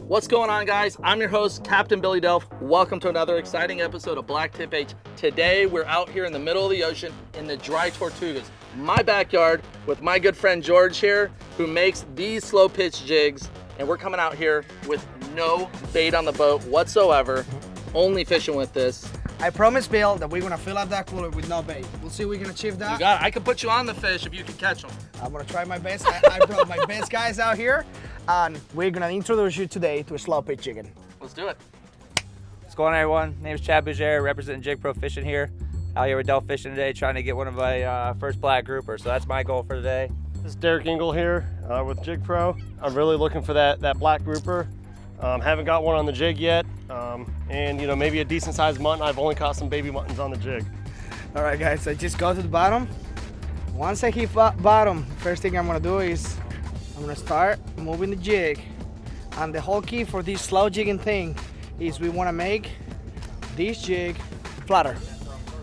What's going on, guys? I'm your host, Captain Billy Delph. Welcome to another exciting episode of BlacktipH. Today, we're out here in the middle of the ocean in the dry Tortugas, my backyard, with my good friend George here, who makes these slow pitch jigs. And we're coming out here with no bait on the boat whatsoever, only fishing with this. I promise, Bill, that we're gonna fill up that cooler with no bait. We'll see if we can achieve that. You got it. I can put you on the fish if you can catch them. I'm gonna try my best. I brought my best guys out here, and we're gonna introduce you today to a slow pitch jigging. Let's do it. What's going on, everyone? My name is Chad Bouger, representing JYG Pro Fishing here. Out here with Delph Fishing today, trying to get one of my first black grouper. So that's my goal for today. This is Derek Ingle here with JYG Pro. I'm really looking for that black grouper. Haven't got one on the jig yet, and you know, maybe a decent sized mutton. I've only caught some baby muttons on the jig. All right, guys, I just go to the bottom. Once I hit bottom, first thing I'm gonna do is I'm gonna start moving the jig. And the whole key for this slow jigging thing is we wanna make this jig flatter.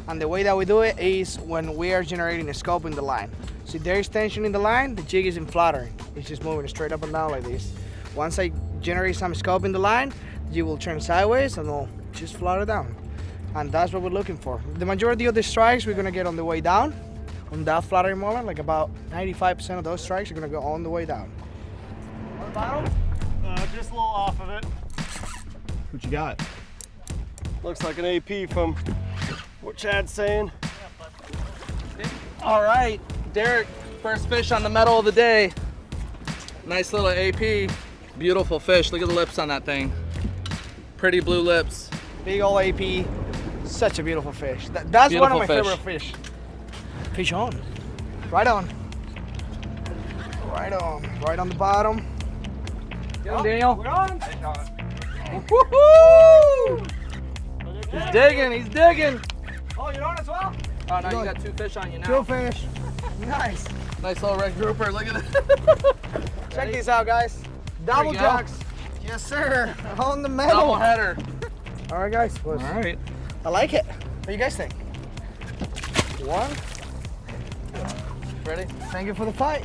And the way that we do it is when we are generating a scope in the line. So if there is tension in the line, the jig isn't flattering. It's just moving straight up and down like this. Once I generate some scope in the line, the jig will turn sideways and it'll just flutter down. And that's what we're looking for. The majority of the strikes we're gonna get on the way down, on that flattering moment, like about 95% of those strikes are gonna go on the way down. On the bottom? Just a little off of it. What you got? Looks like an AP from what Chad's saying. All right, Derek, first fish on the metal of the day. Nice little AP, beautiful fish. Look at the lips on that thing. Pretty blue lips. Big old AP, such a beautiful fish. That's Beautiful one of my fish. favorite fish. Fish on, right on. Right on, right on the bottom. Get him, Daniel. We're on. Woohoo! He's digging, he's digging. Oh, you're on as well? Oh, now you got two fish on you now. Two fish. Nice. Nice little red grouper, look at it. Check these out, guys. Double you go. jacks. Yes, sir. On the metal. Double header. All right, guys. All right. I like it. What do you guys think? One. Ready? Thank you for the fight.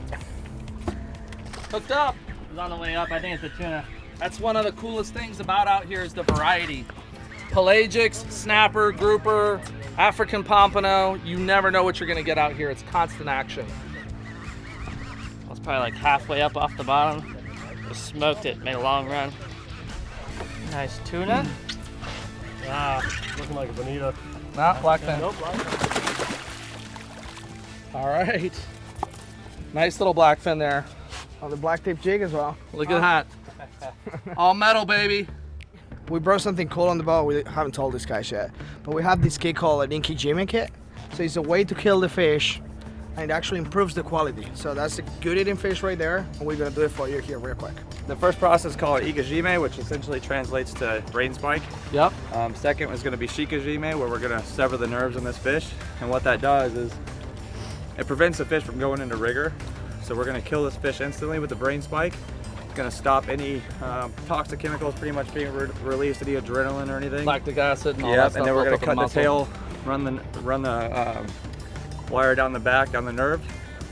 Hooked up. It's on the way up. I think it's a tuna. That's one of the coolest things about out here is the variety. Pelagics, snapper, grouper, African pompano. You never know what you're gonna get out here. It's constant action. I was probably like halfway up off the bottom. Just smoked it, made a long run. Nice tuna. Looking like a bonita. Not blackfin. Nope, blackfin. All right. Nice little blackfin there. On the BlacktipH jig as well. Look at that. All metal, baby. We brought something cool on the boat. We haven't told this guys yet, but we have this kit called an Inky Jimmy kit. So it's a way to kill the fish, and it actually improves the quality. So that's a good eating fish right there, and we're gonna do it for you here real quick. The first process is called ikajime, which essentially translates to brain spike. Yep. Second is going to be shikajime, where we're going to sever the nerves in this fish. And what that does is it prevents the fish from going into rigor. So we're going to kill this fish instantly with the brain spike. It's going to stop any toxic chemicals pretty much being released, any adrenaline or anything. Lactic acid and all that Yep, stuff. and then we're going to built cut up the in muscle. tail, run the wire down the back, down the nerve.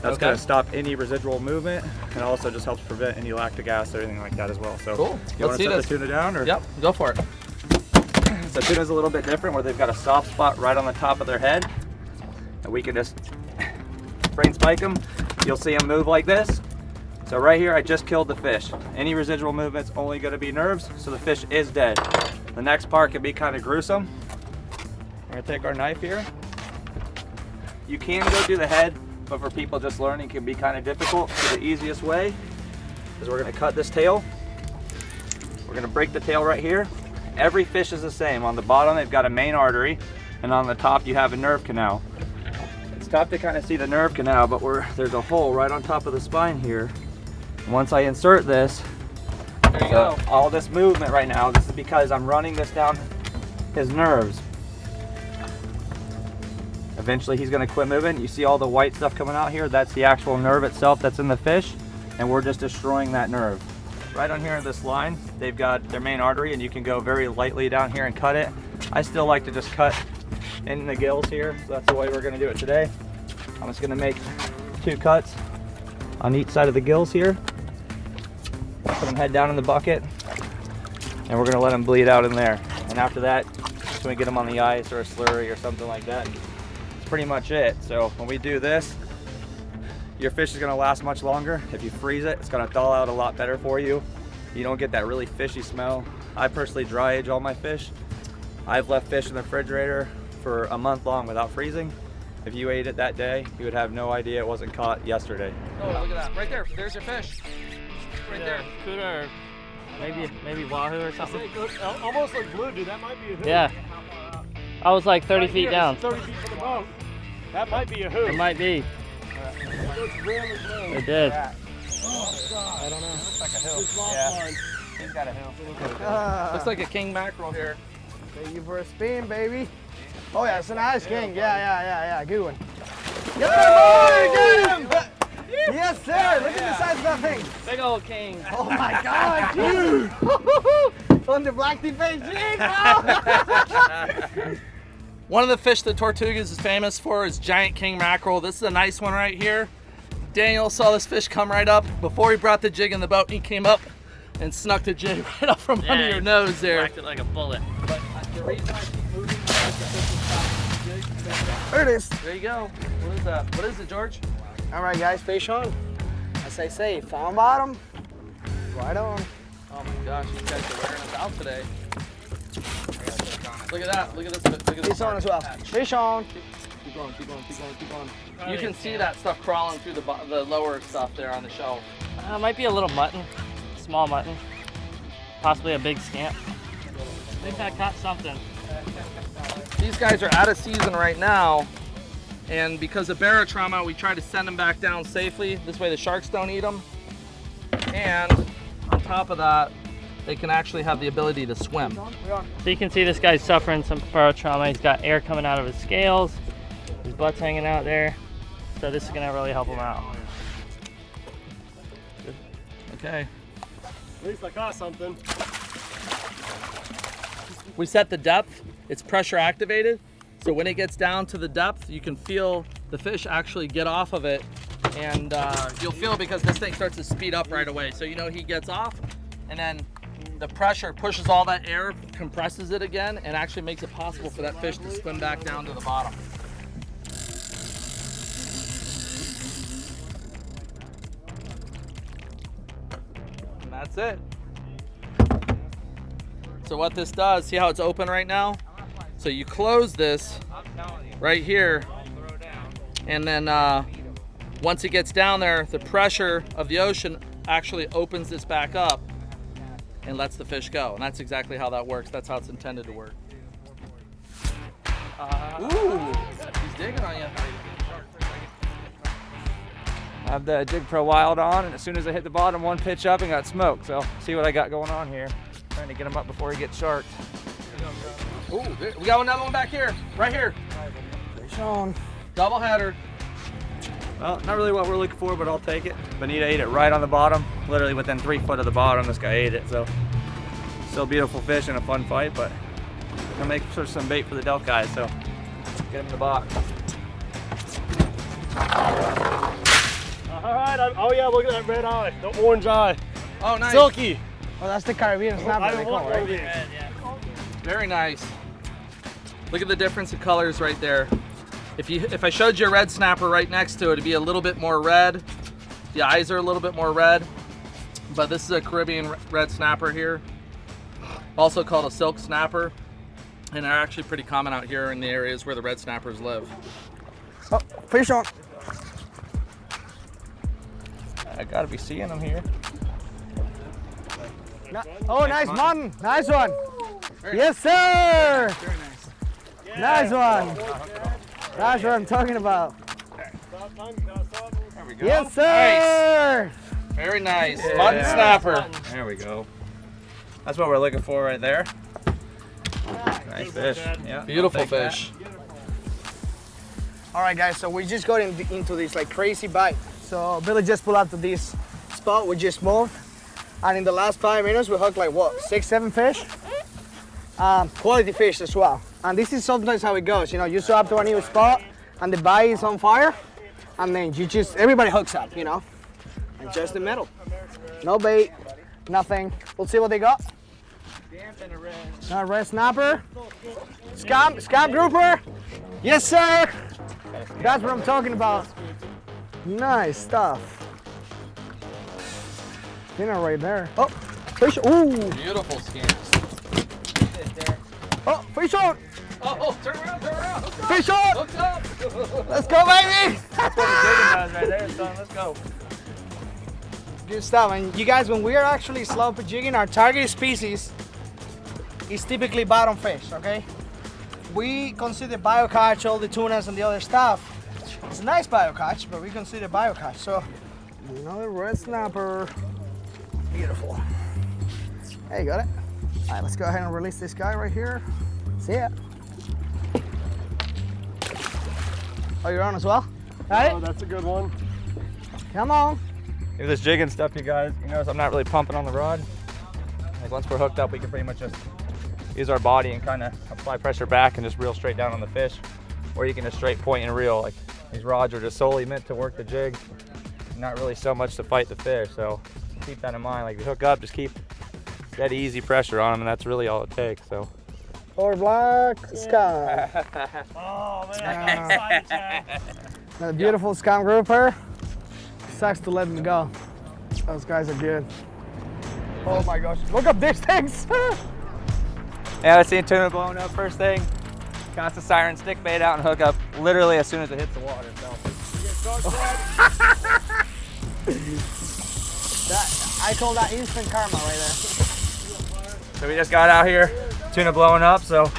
That's Okay. going to stop any residual movement, and also just helps prevent any lactic acid or anything like that as well. So Cool. you Let's want see to set this. the tuna down? Or? Yep, go for it. So tuna's a little bit different, where they've got a soft spot right on the top of their head, and we can just brain spike them. You'll see them move like this. So right here, I just killed the fish. Any residual movement's only going to be nerves, so the fish is dead. The next part can be kind of gruesome. We're going to take our knife here. You can go do the head, but for people just learning, it can be kind of difficult. So the easiest way is we're going to cut this tail. We're going to break the tail right here. Every fish is the same. On the bottom, they've got a main artery, and on the top, you have a nerve canal. It's tough to kind of see the nerve canal, but there's a hole right on top of the spine here. And once I insert this, There you go. all this movement right now, this is because I'm running this down his nerves. Eventually he's gonna quit moving. You see all the white stuff coming out here? That's the actual nerve itself that's in the fish, and we're just destroying that nerve. Right on here in this line, they've got their main artery, and you can go very lightly down here and cut it. I still like to just cut in the gills here, so that's the way we're gonna do it today. I'm just gonna make 2 cuts on each side of the gills here. Put them head down in the bucket. and we're gonna let them bleed out in there. And after that, when we get them on the ice or a slurry or something like that, that's pretty much it. So when we do this, your fish is gonna last much longer. If you freeze it, it's gonna thaw out a lot better for you. You don't get that really fishy smell. I personally dry age all my fish. I've left fish in the refrigerator for a month long without freezing. If you ate it that day, you would have no idea it wasn't caught yesterday. Oh, look at that. Right there. There's your fish. Right there. Tuna or maybe wahoo or something. Almost like blue, dude. That might be a hoop. Yeah. I was like 30 Right feet here, down. 30 feet from the boat. That might be a hoop. It might be. It looks really blue. It did. Yeah. I don't know. Looks like a hill. Just lost Yeah. mine. He's got a hill. Looks like a king mackerel here. Thank you for a spin, baby. Oh yeah, it's a nice king. Yeah. Good one. Good boy, get him! Yes, sir. Look at the size of that thing. Big old king. Oh my God, dude! On the BlacktipH Jygs, bro! One of the fish that Tortugas is famous for is giant king mackerel. This is a nice one right here. Daniel saw this fish come right up. Before he brought the jig in the boat, he came up and snuck the jig right up from under your nose there. Whacked it like a bullet. But the reason I keep moving is because the fish is stopping the jig. There it is. There you go. What is that? What is it, George? All right, guys, fish on. As I say, found bottom. Right on. Oh my gosh, these guys are wearing us out today. Look at that. Look at this. Look at this. Fish on as well. Fish on. Keep going. You can see that stuff crawling through the lower stuff there on the shelf. Might be a little mutton. Small mutton. Possibly a big scamp. I think I caught something. These guys are out of season right now, and because of barotrauma, we try to send them back down safely. This way the sharks don't eat them. And on top of that, they can actually have the ability to swim. So you can see this guy's suffering some barotrauma. He's got air coming out of his scales. His butt's hanging out there. So this is gonna really help him out. Okay. At least I caught something. We set the depth. It's pressure activated. So when it gets down to the depth, you can feel the fish actually get off of it. And you'll feel because this thing starts to speed up right away. So you know he gets off, and then the pressure pushes all that air, compresses it again, and actually makes it possible for that fish to swim back down to the bottom. And that's it. So what this does, see how it's open right now? So you close this right here, and then once it gets down there, the pressure of the ocean actually opens this back up and lets the fish go. And that's exactly how that works. That's how it's intended to work. Ooh, he's digging on you. I have the JYG Pro Wild on, and as soon as I hit the bottom, one pitch up and got smoked. So see what I got going on here. Trying to get him up before he gets sharked. Ooh, we got another one back here, right here. Fish on. Double header. Well, not really what we're looking for, but I'll take it. Bonita ate it right on the bottom, literally within 3 foot of the bottom. This guy ate it, so still beautiful fish and a fun fight, but I'm gonna make sure some bait for the Delph guys, so get him in the box. All right. Oh yeah, look at that red eye, the orange eye. Oh, nice. Silky. Oh, that's the Caribbean snapper they call, right? Very nice. Look at the difference in colors right there. If I showed you a red snapper right next to it, it'd be a little bit more red. The eyes are a little bit more red, but this is a Caribbean red snapper here, also called a silk snapper, and they're actually pretty common out here in the areas where the red snappers live. Oh, fish on. I gotta be seeing them here. Oh, nice mutton. Nice one. Yes, sir. Very nice. Nice one. That's what I'm talking about. There we go. Yes, sir. Very nice. Yeah. Mutton snapper. There we go. That's what we're looking for right there. Nice fish. Yeah, Beautiful I'll take that. fish. All right, guys. So we just got into this like crazy bite. So Billy just pulled up to this spot we just moved, and in the last 5 minutes we hooked like what, 6, 7 fish. Quality fish as well. And this is sometimes how it goes. You know, you show up to a new spot and the bite is on fire, and then everybody hooks up, you know, and just the middle. No bait, nothing. We'll see what they got. Not red snapper. Scam grouper. Yes, sir. That's what I'm talking about. Nice stuff. Dinner right there. Oh, fish. Ooh. Beautiful skin. Oh, fish on. Oh, turn around, turn around. Hook up. Fish on. Hook up. Let's go, baby. That's what the jigging does right there, son. Let's go. Good stuff. And you guys, when we are actually slope jigging, our target species is typically bottom fish, okay? We consider biocatch, all the tunas and the other stuff. It's a nice biocatch, but we consider biocatch. So, another red snapper. Beautiful. Hey, you got it. All right, let's go ahead and release this guy right here. See ya. Oh, you're on as well? All right. Oh, that's a good one. Come on. With this jigging stuff, you guys, you notice I'm not really pumping on the rod. Like once we're hooked up, we can pretty much just use our body and kind of apply pressure back and just reel straight down on the fish. Or you can just straight point and reel. Like these rods are just solely meant to work the jig, not really so much to fight the fish. So keep that in mind. Like if you hook up, just keep steady, easy pressure on them, and that's really all it takes. So. Or black scum. Oh, man, I'm excited. Another beautiful scum grouper. Sucks to let them go. Those guys are good. Oh my gosh, look up these things. Yeah, I seen tuna blowing up first thing. Cast the siren stick bait out and hook up literally as soon as it hits the water. So. I call that instant karma right there. So we just got out here, tuna blowing up, so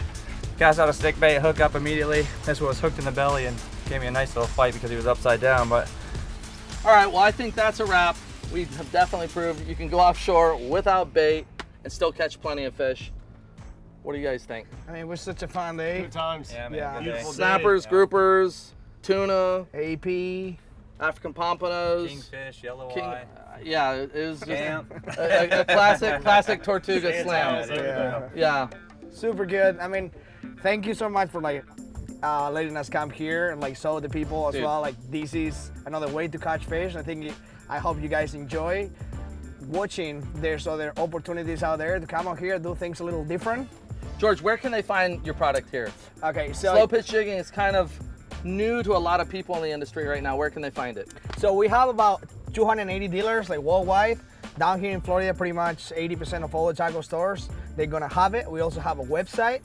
cast out a stick bait, hook up immediately. This one was hooked in the belly and gave me a nice little fight because he was upside down. But All right, well, I think that's a wrap. We have definitely proved you can go offshore without bait and still catch plenty of fish. What do you guys think? I mean, it was such a fun day. Good times. yeah, man, Yeah. good day. Beautiful day. Snappers, groupers, tuna, AP. African pompanos. Kingfish, yellow King- eye, yeah, it was just Camp. a classic Tortuga slam. Yeah. Yeah. Super good. I mean, thank you so much for like letting us come here and like show the people as Dude. well. Like this is another way to catch fish. I hope you guys enjoy watching. There's other opportunities out there to come out here, do things a little different. George, where can they find your product here? Okay, so Slow pitch jigging is kind of new to a lot of people in the industry right now. Where can they find it? So we have about 280 dealers like worldwide. Down here in Florida, pretty much 80% of all the tackle stores, they're gonna have it. We also have a website.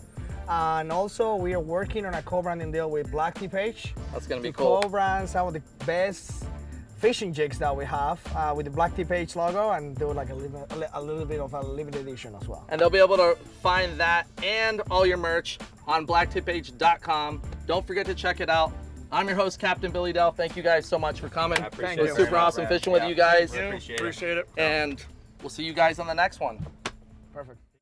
And also we are working on a co-branding deal with BlacktipH. That's gonna be to cool. co-brand some of the best fishing jigs that we have with the BlacktipH logo and do like a little bit of a limited edition as well. And they'll be able to find that and all your merch on blacktiph.com. Don't forget to check it out. I'm your host, Captain Billy Delph. Thank you guys so much for coming. I appreciate It was it super very much, awesome man. fishing with Yeah. you guys. Appreciate it. Appreciate it. And we'll see you guys on the next one. Perfect.